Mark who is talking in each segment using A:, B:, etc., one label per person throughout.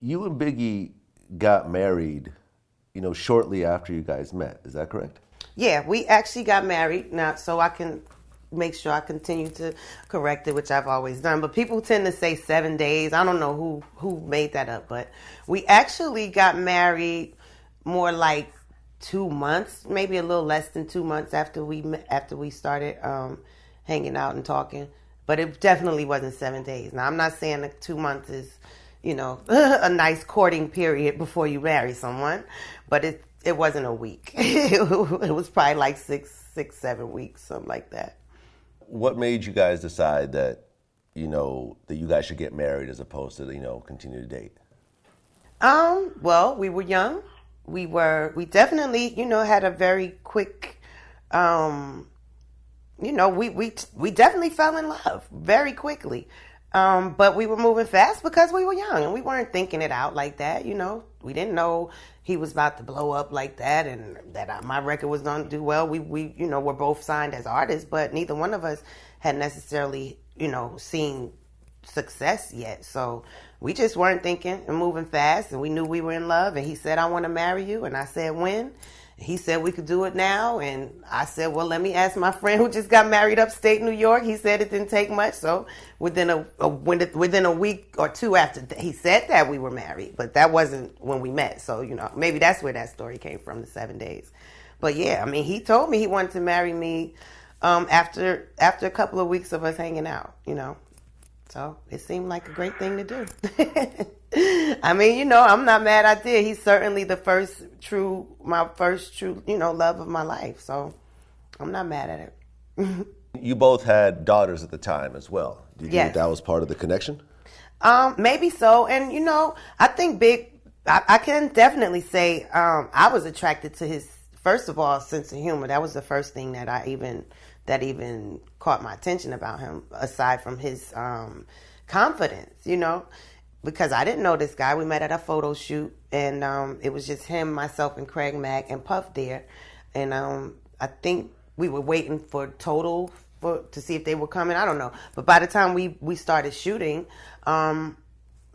A: You and Biggie got married, shortly after you guys met. Is that correct?
B: Yeah, we actually got married now, so I can make sure I continue to correct it, which I've always done. But people tend to say 7 days. I don't know who made that up, but we actually got married more like 2 months, maybe a little less than 2 months after we started hanging out and talking. But it definitely wasn't 7 days. Now I'm not saying that 2 months is, a nice courting period before you marry someone, but it wasn't a week. It was probably like 6, 7 weeks, something like that.
A: What made you guys decide that, that you guys should get married as opposed to, continue to date?
B: Well, we were young. We definitely, had a very quick, we definitely fell in love very quickly. But we were moving fast because we were young and we weren't thinking it out like that. We didn't know he was about to blow up like that and that my record was going to do well. We were both signed as artists, but neither one of us had necessarily, seen success yet. So we just weren't thinking and moving fast, and we knew we were in love. And he said, "I want to marry you." And I said, "When?" He said we could do it now, and I said, "Well, let me ask my friend who just got married upstate New York." He said it didn't take much, so within a week or two after he said that, we were married. But that wasn't when we met, so maybe that's where that story came from, the 7 days. But yeah, I mean, he told me he wanted to marry me after a couple of weeks of us hanging out, So it seemed like a great thing to do. I mean, I'm not mad I did. He's certainly my first true, love of my life. So I'm not mad at it.
A: You both had daughters at the time as well. Do you think that was part of the connection?
B: Maybe so. And, I think I can definitely say I was attracted to his, first of all, sense of humor. That was the first thing that even caught my attention about him, aside from his confidence, because I didn't know this guy. We met at a photo shoot, and it was just him, myself, and Craig Mack and Puff there. And I think we were waiting for Total to see if they were coming. I don't know. But by the time we started shooting,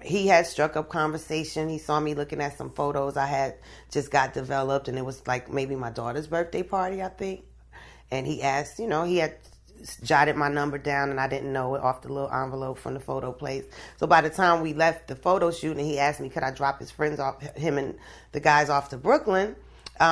B: he had struck up conversation. He saw me looking at some photos I had just got developed, and it was like maybe my daughter's birthday party, I think. And he asked, he had jotted my number down, and I didn't know it off the little envelope from the photo place. So by the time we left the photo shoot and he asked me could I drop his friends off, him and the guys off to Brooklyn, he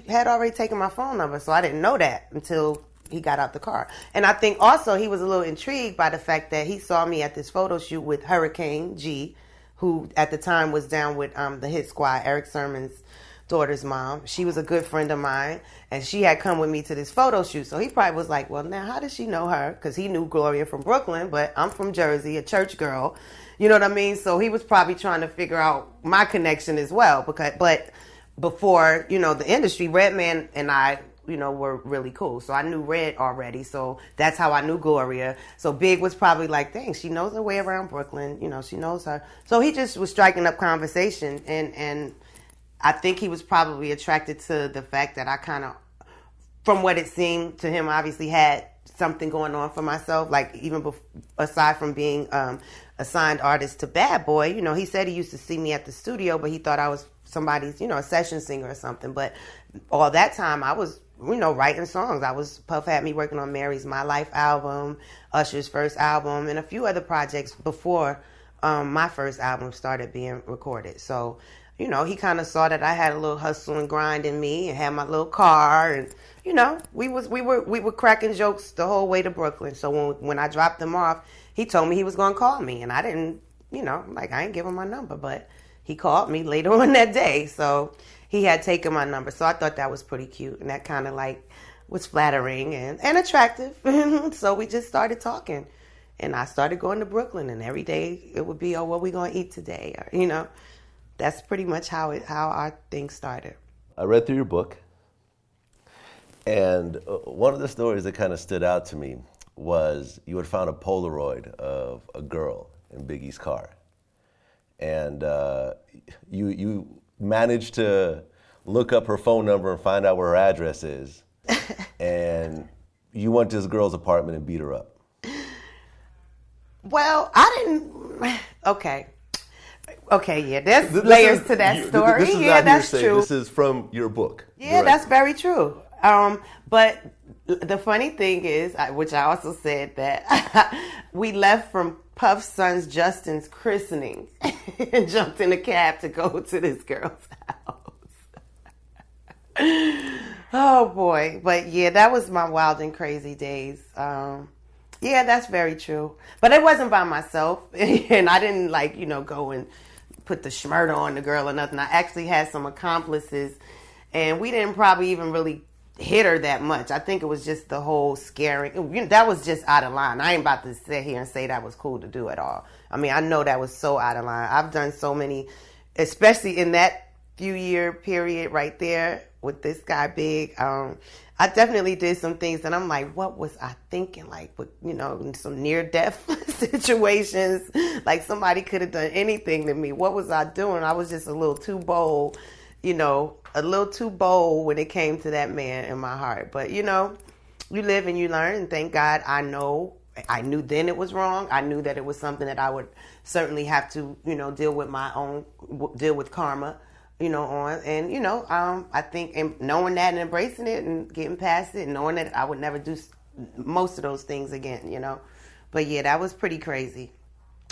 B: had already taken my phone number. So I didn't know that until he got out the car. And I think also he was a little intrigued by the fact that he saw me at this photo shoot with Hurricane G, who at the time was down with the Hit Squad, Eric Sermon's daughter's mom. She was a good friend of mine, and she had come with me to this photo shoot. So he probably was like, well, now how does she know her? Because he knew Gloria from Brooklyn, but I'm from Jersey, a church girl. You know what I mean? So he was probably trying to figure out my connection as well. But before, the industry, Redman and I, were really cool. So I knew Red already. So that's how I knew Gloria. So Big was probably like, dang, she knows her way around Brooklyn. She knows her. So he just was striking up conversation, and I think he was probably attracted to the fact that I kind of, from what it seemed to him, obviously had something going on for myself. Like even aside from being a signed artist to Bad Boy, he said he used to see me at the studio, but he thought I was somebody's, a session singer or something. But all that time I was, writing songs. Puff had me working on Mary's My Life album, Usher's first album, and a few other projects before my first album started being recorded. So he kind of saw that I had a little hustle and grind in me and had my little car, and we were cracking jokes the whole way to Brooklyn. So when I dropped him off, he told me he was going to call me, and I didn't, I ain't give him my number, but he called me later on that day. So he had taken my number. So I thought that was pretty cute, and that kind of was flattering and attractive. So we just started talking, and I started going to Brooklyn, and every day it would be, oh, what we going to eat today? Or, that's pretty much how our thing started.
A: I read through your book, and one of the stories that kind of stood out to me was you had found a Polaroid of a girl in Biggie's car, and you managed to look up her phone number and find out where her address is, and you went to this girl's apartment and beat her up.
B: Well, I didn't. Okay. Okay, yeah, there's layers to that story.
A: This is
B: yeah,
A: not
B: that's
A: hearsay.
B: true.
A: This is from your book.
B: Yeah, that's very true. But the funny thing is, which I also said, that we left from Puff's son's Justin's christening and jumped in a cab to go to this girl's house. Oh boy. But yeah, that was my wild and crazy days. Yeah, that's very true. But it wasn't by myself. And I didn't go and put the schmurder on the girl or nothing. I actually had some accomplices, and we didn't probably even really hit her that much. I think it was just the whole scaring. That was just out of line. I ain't about to sit here and say that was cool to do at all. I mean, I know that was so out of line. I've done so many, especially in that few year period right there with this guy Big. I definitely did some things that I'm like, what was I thinking? Like, with, some near-death situations. Like, somebody could have done anything to me. What was I doing? I was just a little too bold, a little too bold when it came to that man in my heart. But, you live and you learn. And thank God I knew then it was wrong. I knew that it was something that I would certainly have to, deal with karma. On. And, I think knowing that and embracing it and getting past it and knowing that I would never do most of those things again, But yeah, that was pretty crazy.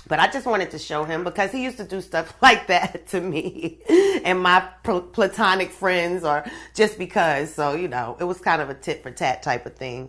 B: But I just wanted to show him because he used to do stuff like that to me and my platonic friends, or just because. So, it was kind of a tit for tat type of thing.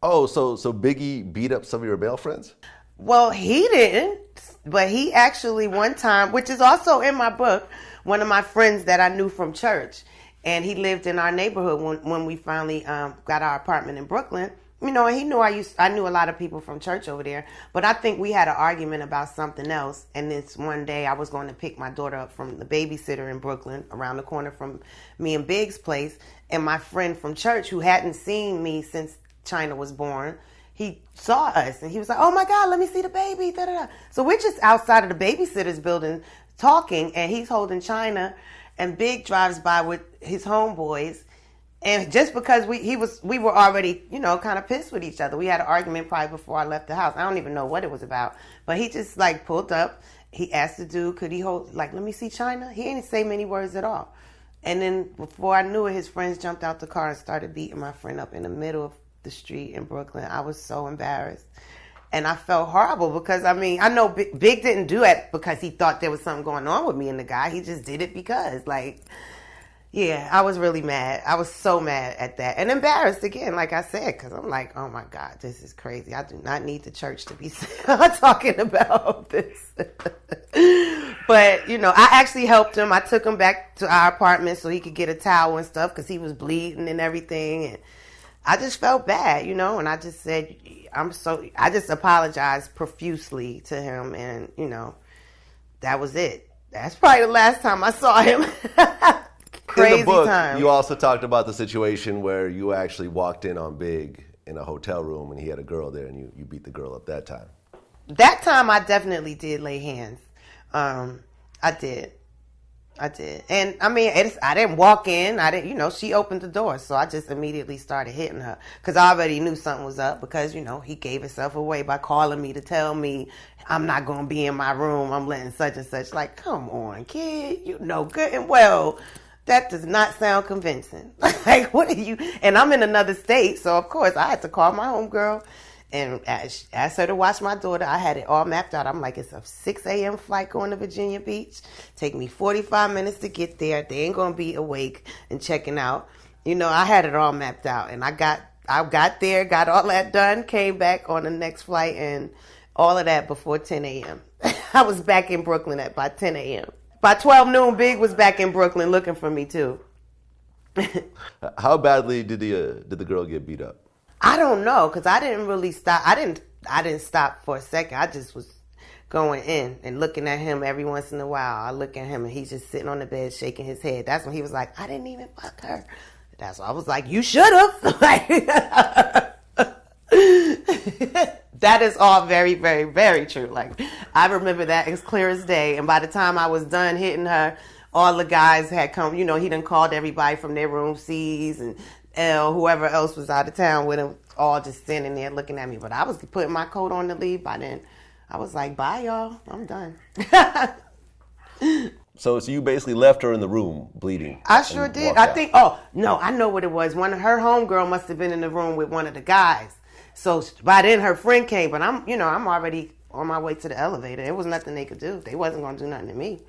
A: Oh, so Biggie beat up some of your male friends?
B: Well, he didn't, but he actually one time, which is also in my book, one of my friends that I knew from church, and he lived in our neighborhood when we finally got our apartment in Brooklyn. And he knew I knew a lot of people from church over there, but I think we had an argument about something else. And this one day I was going to pick my daughter up from the babysitter in Brooklyn around the corner from me and Big's place, and my friend from church who hadn't seen me since China was born, he saw us and he was like, "Oh my God, let me see the baby." Da, da, da. So we're just outside of the babysitter's building talking, and he's holding China, and Big drives by with his homeboys. And just because we were already, kind of pissed with each other. We had an argument probably before I left the house. I don't even know what it was about. But he just pulled up. He asked the dude, could he hold, let me see China? He didn't say many words at all. And then before I knew it, his friends jumped out the car and started beating my friend up in the middle of the street in Brooklyn. I was so embarrassed. And I felt horrible because, I know Big didn't do it because he thought there was something going on with me and the guy. He just did it because, yeah, I was really mad. I was so mad at that. And embarrassed again, like I said, because I'm like, oh my God, this is crazy. I do not need the church to be talking about this. But, I actually helped him. I took him back to our apartment so he could get a towel and stuff because he was bleeding and everything. And I just felt bad, and I just said, I just apologized profusely to him, and, that was it. That's probably the last time I saw him. Crazy
A: in the book,
B: time.
A: You also talked about the situation where you actually walked in on Big in a hotel room and he had a girl there and you beat the girl up that time.
B: That time I definitely did lay hands. I did. And I didn't walk in. I didn't, she opened the door. So I just immediately started hitting her because I already knew something was up because, he gave himself away by calling me to tell me I'm not going to be in my room. I'm letting such and such. Like, come on, kid. You know good and well that does not sound convincing. What are you? And I'm in another state. So, of course, I had to call my homegirl and ask her to watch my daughter. I had it all mapped out. I'm like, it's a 6 a.m. flight going to Virginia Beach. Take me 45 minutes to get there. They ain't going to be awake and checking out. I had it all mapped out. And I got there, got all that done, came back on the next flight, and all of that before 10 a.m. I was back in Brooklyn by 10 a.m. By 12 noon, Big was back in Brooklyn looking for me, too.
A: How badly did the girl get beat up?
B: I don't know, because I didn't really stop. I didn't stop for a second. I just was going in and looking at him every once in a while. I look at him, and he's just sitting on the bed shaking his head. That's when he was like, I didn't even fuck her. That's why I was like, you should have. That is all very, very, very true. I remember that as clear as day. And by the time I was done hitting her, all the guys had come. He done called everybody from their room, C's and L, whoever else was out of town with him, all just standing there looking at me. But I was putting my coat on to leave by then. I was like, bye, y'all. I'm done.
A: So you basically left her in the room bleeding.
B: I sure did. I think, oh, no, I know what it was. One of her homegirl must have been in the room with one of the guys. So by then her friend came, but I'm already on my way to the elevator. There was nothing they could do. They wasn't going to do nothing to me.